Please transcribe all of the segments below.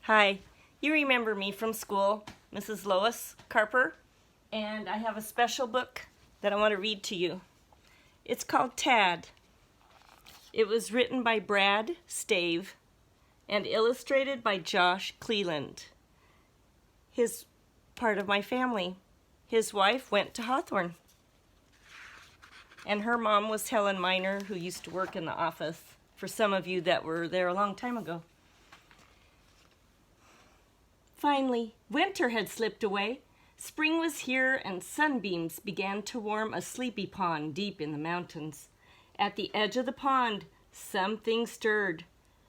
Hi, you remember me from school, Mrs. Lois Carper, and I have a special book that I want to read to you. It's called Tad. It was written by Brad Stave and illustrated by Josh Cleland. He's part of my family. His wife went to Hawthorne, and her mom was Helen Miner, who used to work in the office, for some of you that were there a long time ago. Finally, winter had slipped away. Spring was here, and sunbeams began to warm a sleepy pond deep in the mountains. At the edge of the pond, something stirred.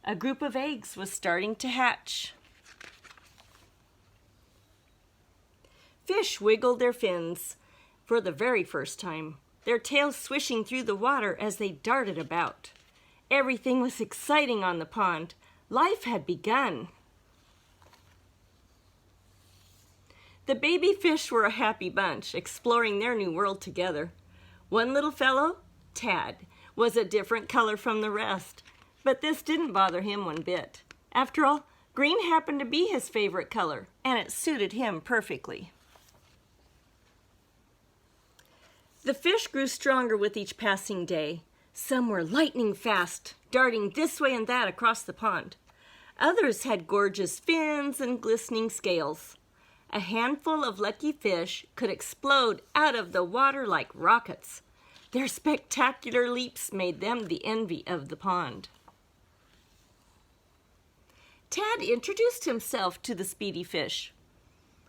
A group of eggs was starting to hatch. Fish wiggled their fins for the very first time, their tails swishing through the water as they darted about. Everything was exciting on the pond. Life had begun. The baby fish were a happy bunch, exploring their new world together. One little fellow, Tad, was a different color from the rest, but this didn't bother him one bit. After all, green happened to be his favorite color, and it suited him perfectly. The fish grew stronger with each passing day. Some were lightning fast, darting this way and that across the pond. Others had gorgeous fins and glistening scales. A handful of lucky fish could explode out of the water like rockets. Their spectacular leaps made them the envy of the pond. Tad introduced himself to the speedy fish.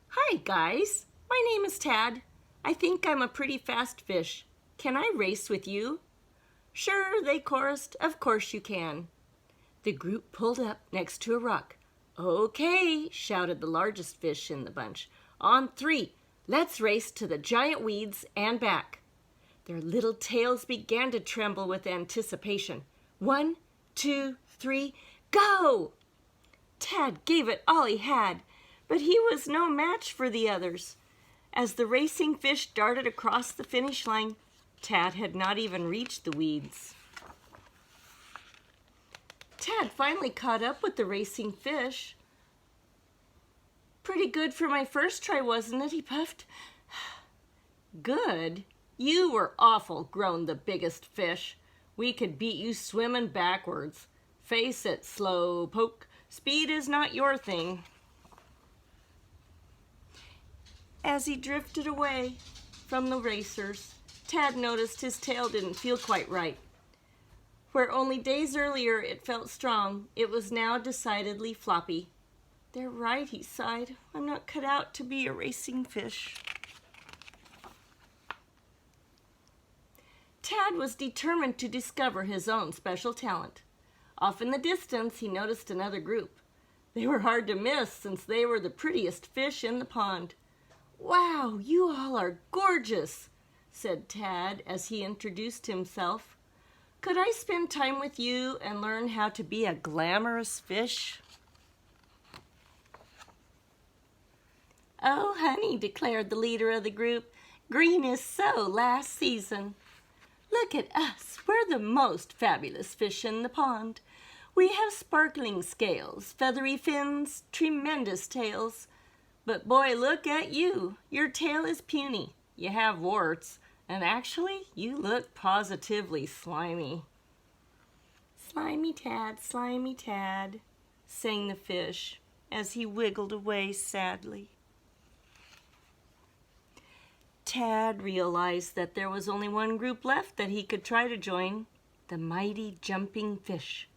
"Hi, guys. My name is Tad. I think I'm a pretty fast fish. Can I race with you?" "Sure," they chorused. "Of course you can." The group pulled up next to a rock. "Okay," shouted the largest fish in the bunch. "On 3, let's race to the giant weeds and back." Their little tails began to tremble with anticipation. 1, 2, 3, go! Tad gave it all he had, but he was no match for the others. As the racing fish darted across the finish line, Tad had not even reached the weeds. Tad finally caught up with the racing fish. "Pretty good for my first try, wasn't it?" he puffed. "Good? You were awful," groaned the biggest fish. "We could beat you swimming backwards. Face it, Slowpoke. Speed is not your thing." As he drifted away from the racers, Tad noticed his tail didn't feel quite right. Where only days earlier it felt strong, it was now decidedly floppy. "They're right," he sighed. "I'm not cut out to be a racing fish." Tad was determined to discover his own special talent. Off in the distance, he noticed another group. They were hard to miss since they were the prettiest fish in the pond. "Wow, you all are gorgeous," said Tad as he introduced himself. "Could I spend time with you and learn how to be a glamorous fish?" "Oh, honey," declared the leader of the group, "green is so last season. Look at us. We're the most fabulous fish in the pond. We have sparkling scales, feathery fins, tremendous tails. But boy, look at you. Your tail is puny. You have warts, and actually, you look positively slimy." "Slimy Tad," sang the fish as he wiggled away sadly. Tad realized that there was only one group left that he could try to join, the mighty jumping fish.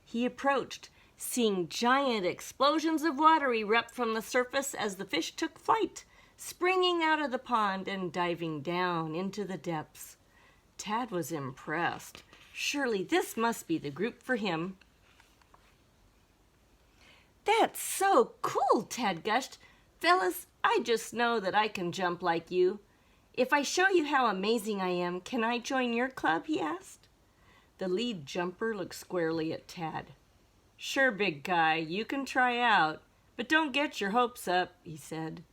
He approached, seeing giant explosions of water erupt from the surface as the fish took flight, springing out of the pond and diving down into the depths. Tad was impressed. Surely this must be the group for him. "That's so cool," Tad gushed. "Fellas, I just know that I can jump like you. If I show you how amazing I am, can I join your club?" he asked. The lead jumper looked squarely at Tad. "Sure, big guy, you can try out, but don't get your hopes up," he said.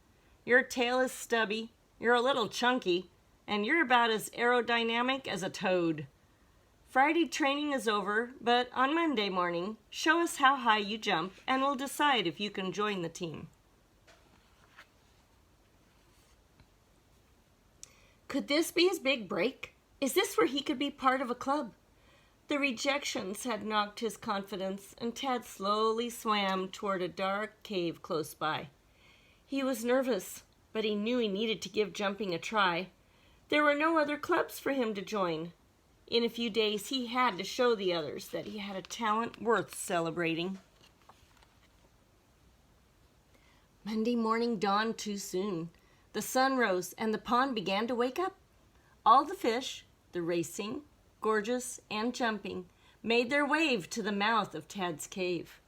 "Your tail is stubby, you're a little chunky, and you're about as aerodynamic as a toad." Friday training is over, but on Monday morning, show us how high you jump and we'll decide if you can join the team. Could this be his big break? Is this where he could be part of a club? The rejections had knocked his confidence, and Tad slowly swam toward a dark cave close by. He was nervous, but he knew he needed to give jumping a try. There were no other clubs for him to join. In a few days, he had to show the others that he had a talent worth celebrating. Monday morning dawned too soon. The sun rose and the pond began to wake up. All the fish, the racing, gorgeous, and jumping, made their way to the mouth of Tad's cave.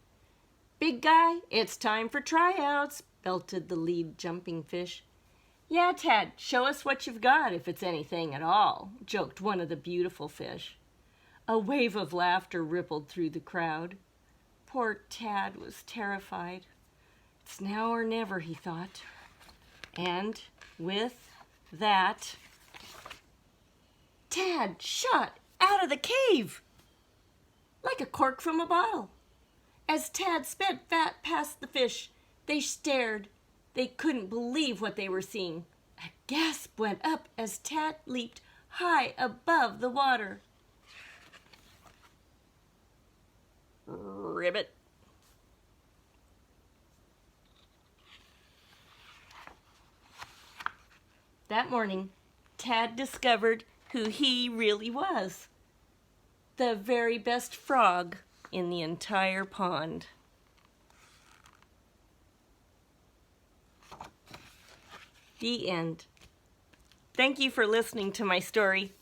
"Big guy, it's time for tryouts," belted the lead jumping fish. "Yeah, Tad, show us what you've got if it's anything at all," joked one of the beautiful fish. A wave of laughter rippled through the crowd. Poor Tad was terrified. It's now or never, he thought. And with that, Tad shot out of the cave like a cork from a bottle. As Tad sped past the fish, they stared. They couldn't believe what they were seeing. A gasp went up as Tad leaped high above the water. Ribbit. That morning, Tad discovered who he really was. The very best frog in the entire pond. The end. Thank you for listening to my story.